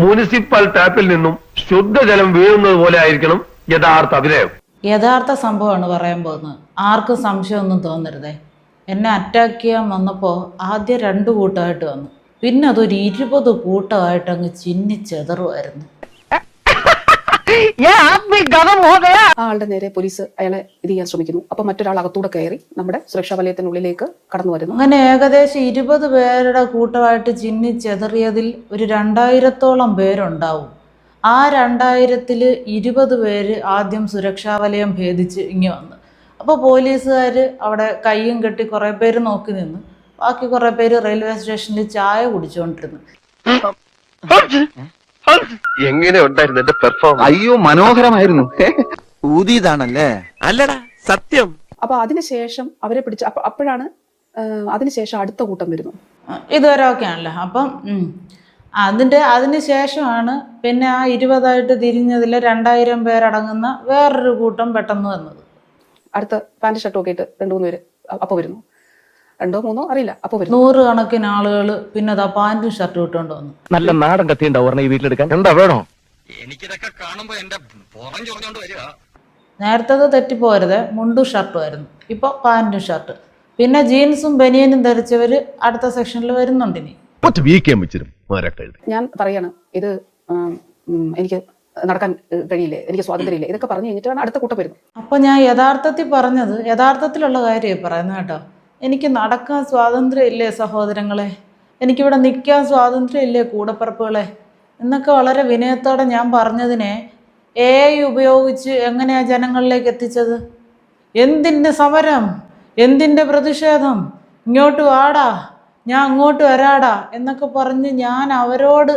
Municipal ടാപ്പിൽ നിന്നും ശുദ്ധജലം വീഴുന്നത് പോലെ ആയിരിക്കണം യഥാർത്ഥ അഭിനയം. യഥാർത്ഥ സംഭവമാണ് പറയാൻ പോകുന്നത്. ആർക്കും സംശയമൊന്നും തോന്നരുതേ. എന്നെ അറ്റാക്ക് ചെയ്യാൻ വന്നപ്പോൾ ആദ്യം 2 കൂട്ടമായിട്ട് വന്നു, പിന്നെ അതൊരു 20 കൂട്ടമായിട്ട് അങ്ങ് ചിന്നിച്ചെതറുമായിരുന്നു. ആളുടെ നേരെ പോലീസ് അയാളെ ഇത് ചെയ്യാൻ ശ്രമിക്കുന്നു. അപ്പൊ മറ്റൊരാൾ അകത്തൂടെ കയറി നമ്മുടെ സുരക്ഷാ വലയത്തിനുള്ളിലേക്ക് കടന്നു വരുന്നു. അങ്ങനെ ഏകദേശം 20 പേരുടെ കൂട്ടമായിട്ട് ചിന്നിച്ചെതറിയതിൽ ഒരു 2000-ഓളം പേരുണ്ടാവും. ആ 2000-ൽ 20 പേര് ആദ്യം സുരക്ഷാ വലയം ഭേദിച്ച് ഇങ്ങ് വന്നു. അപ്പോൾ പോലീസുകാർ അവിടെ കയ്യും കെട്ടി കുറേ പേര് നോക്കി നിന്ന്, ബാക്കി കുറേ പേര് റെയിൽവേ സ്റ്റേഷനിൽ ചായ കുടിച്ചുകൊണ്ടിരുന്നു. എങ്ങനെ ഉണ്ടായിരുന്നു എന്റെ പെർഫോമൻസ്? അയ്യോ, മനോഹരമായിരുന്നു. ഊതിയതാണല്ലേ? അല്ലടാ, സത്യം. അപ്പൊ അതിനുശേഷം അവരെ പിടിച്ച് അപ്പോഴാണ് അതിനുശേഷം അടുത്ത കൂട്ടം വരുന്നു. ഇതുവരെ ഒക്കെ ആണല്ലോ. അപ്പം അതിന് ശേഷമാണ് പിന്നെ ആ 20ആയിട്ട് തിരിഞ്ഞതിൽ 2000 പേരടങ്ങുന്ന വേറൊരു കൂട്ടം പെട്ടെന്ന് വന്നത്. അടുത്ത പാന്റ് ഷർട്ടും ഒക്കെ ഇട്ട് 2-3 പേര് അപ്പൊ വരുന്നു. 2-3 അറിയില്ല, അപ്പൊ വരുന്നു. 100 കണക്കിന് ആളുകൾ പിന്നെ അതാ പാന്റും ഷർട്ടും ഇട്ടുകൊണ്ട് വന്നു. നല്ല നാടൻ കത്തി ഉണ്ടാവും ഈ വീട്ടിലെടുക്കാൻ. എന്താ വേണോ? എനിക്കിതൊക്കെ കാണുമ്പോ എന്റെ പുറം ചൊറിഞ്ഞോണ്ട് വരിക. നേരത്തെ തെറ്റിപ്പോരുത്, മുണ്ടും ഷർട്ടും ആയിരുന്നു. ഇപ്പോൾ പാന്റും ഷർട്ട്, പിന്നെ ജീൻസും ബനിയനും ധരിച്ചവർ അടുത്ത സെക്ഷനിൽ വരുന്നുണ്ട്. ഇനി ഞാൻ പറയാണ്, ഇത് എനിക്ക് നടക്കാൻ കഴിയില്ലേ, എനിക്ക് സ്വാതന്ത്ര്യമില്ല, ഇതൊക്കെ പറഞ്ഞു കഴിഞ്ഞിട്ടാണ് അടുത്ത കൂട്ടം വരുന്നത്. അപ്പം ഞാൻ യഥാർത്ഥത്തിൽ പറഞ്ഞത് യഥാർത്ഥത്തിലുള്ള കാര്യമായി പറയുന്നത് കേട്ടോ. എനിക്ക് നടക്കാൻ സ്വാതന്ത്ര്യം ഇല്ലേ സഹോദരങ്ങളെ, എനിക്കിവിടെ നിൽക്കാൻ സ്വാതന്ത്ര്യം ഇല്ലേ കൂടപ്പിറപ്പുകളെ എന്നൊക്കെ വളരെ വിനയത്തോടെ ഞാൻ പറഞ്ഞതിനെ AI ഉപയോഗിച്ച് എങ്ങനെയാണ് ജനങ്ങളിലേക്ക് എത്തിച്ചത്? എന്തിൻ്റെ സമരം, എന്തിൻ്റെ പ്രതിഷേധം, ഇങ്ങോട്ട് വാടാ, ഞാൻ അങ്ങോട്ട് വരാടാ എന്നൊക്കെ പറഞ്ഞ് ഞാൻ അവരോട്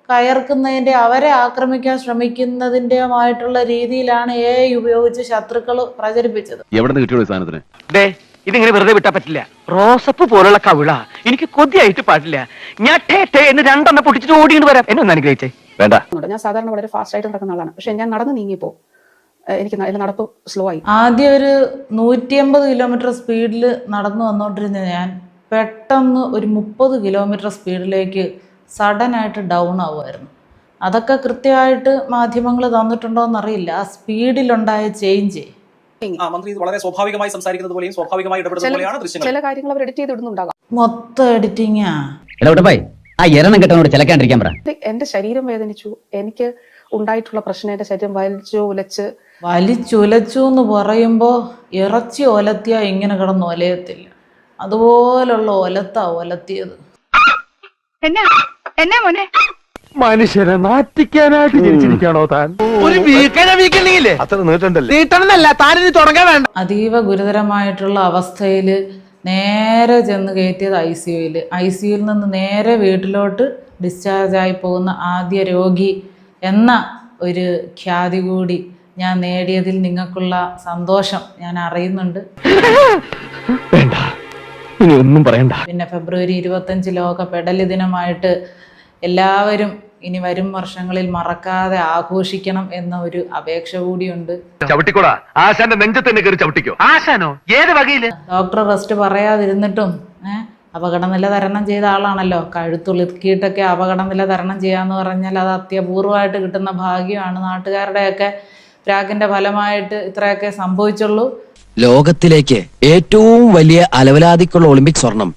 കയർക്കുന്നതിൻ്റെ, അവരെ ആക്രമിക്കാൻ ശ്രമിക്കുന്നതിൻ്റെയുമായിട്ടുള്ള രീതിയിലാണ് AI ഉപയോഗിച്ച് ശത്രുക്കൾ പ്രചരിപ്പിച്ചത്. എവിടെ നിന്ന് കിട്ടിയോ സാധനത്തിന്? ഇതിങ്ങനെ വെറുതെ വിട്ടാ പറ്റില്ല. റോസപ്പ് പോലുള്ള കവിള എനിക്ക് കൊതിയായിട്ട് പാടില്ല. ഞാൻ എന്ന് 2 എണ്ണം പൊട്ടിച്ചിട്ട് ഓടിയിട്ട് വരാം. എന്നെ ഒന്ന് അനുഗ്രഹിച്ചേ. വേണ്ട. ഞാൻ സാധാരണ വളരെ ഫാസ്റ്റ് ആയിട്ട് നടക്കുന്ന ആളാണ്. പക്ഷെ ഞാൻ നടന്ന് നീങ്ങിയപ്പോ എന്റെ നടപ്പ് സ്ലോ ആയി. ആദ്യം ഒരു 180 കിലോമീറ്റർ സ്പീഡിൽ നടന്നു വന്നുകൊണ്ടിരുന്ന ഞാൻ പെട്ടെന്ന് ഒരു 30 കിലോമീറ്റർ സ്പീഡിലേക്ക് സഡനായിട്ട് ഡൗൺ ആവുമായിരുന്നു. അതൊക്കെ കൃത്യമായിട്ട് മാധ്യമങ്ങൾ തന്നിട്ടുണ്ടോ എന്നറിയില്ല. ആ സ്പീഡിലുണ്ടായ ചേഞ്ച്. മന്ത്രി വളരെ സ്വാഭാവികമായി സംസാരിക്കുന്നത് പോലെയും സ്വാഭാവികമായി ഇടപെടുന്നത് പോലെയാണ് ദൃശ്യങ്ങൾ. ചില കാര്യങ്ങൾ അവർ എഡിറ്റ് ചെയ്തിടുന്നുണ്ടാകാം. മൊത്തം എഡിറ്റിങ്ങാ. എന്റെ ശരീരം വേദനിച്ചു. എനിക്ക് ഉണ്ടായിട്ടുള്ള പ്രശ്നം എന്റെ ശരീരം വലിച്ചുലച്ചു എന്ന് പറയുമ്പോ ഇറച്ചി ഒലത്തിയാ ഇങ്ങനെ കിടന്ന് ഒലയത്തില്ല, അതുപോലുള്ള ഒലത്തിയത്. മനുഷ്യനെ നാറ്റിക്കാനായിട്ട് ജനിച്ചിരിക്കണോ താൻ? ഒരു വീക്കണില്ലേ അത്ര നീട്ടണ്ടല്ലേ? നീട്ടണമെന്നല്ല, താനിനി തുടങ്ങാൻ വേണ്ട. അതീവ ഗുരുതരമായിട്ടുള്ള അവസ്ഥയിൽ നേരെ ചെന്ന് കയറ്റിയത് ICUയിൽ നിന്ന് നേരെ വീട്ടിലോട്ട് ഡിസ്ചാർജായി പോകുന്ന ആദ്യ രോഗി എന്ന ഒരു ഖ്യാതി കൂടി ഞാൻ നേടിയതിൽ നിങ്ങൾക്കുള്ള സന്തോഷം ഞാൻ അറിയുന്നുണ്ട്. വേണ്ട, ഇനി ഒന്നും പറയണ്ട. പിന്നെ ഫെബ്രുവരി 25 ലോക പെടലി ദിനമായിട്ട് എല്ലാവരും ഇനി വരും വർഷങ്ങളിൽ മറക്കാതെ ആഘോഷിക്കണം എന്ന ഒരു അപേക്ഷ കൂടിയുണ്ട്. ചവിട്ടിക്കോടാ, ആശാന്റെ നെഞ്ചത്തന്നെ കയറി ചവിട്ടിക്കോ. ആശാനോ? ഏത് വകയില്? ഡോക്ടർ റെസ്റ്റ് പറയാതിരുന്നിട്ടും അപകടനില തരണം ചെയ്ത ആളാണല്ലോ. കഴുത്തുളുക്കിയിട്ടൊക്കെ അപകടനില തരണം ചെയ്യാന്ന് പറഞ്ഞാൽ അത് അത്യപൂർവമായിട്ട് കിട്ടുന്ന ഭാഗ്യമാണ്. നാട്ടുകാരുടെയൊക്കെ പ്രാഗിന്റെ ഫലമായിട്ട് ഇത്രയൊക്കെ സംഭവിച്ചുള്ളൂ. ലോകത്തിലേക്ക് ഏറ്റവും വലിയ അലവലാതിക്കുള്ള ഒളിമ്പിക് സ്വർണം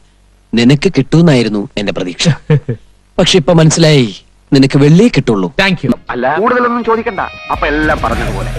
നിനക്ക് കിട്ടുമെന്നായിരുന്നു എന്റെ പ്രതീക്ഷ. പക്ഷെ ഇപ്പൊ മനസ്സിലായി, നിനക്ക് വെള്ളിയേ കിട്ടുള്ളൂ. Thank you. അല്ല, കൂടുതലൊന്നും ചോദിക്കണ്ട. അപ്പൊ എല്ലാം പറഞ്ഞതുപോലെ.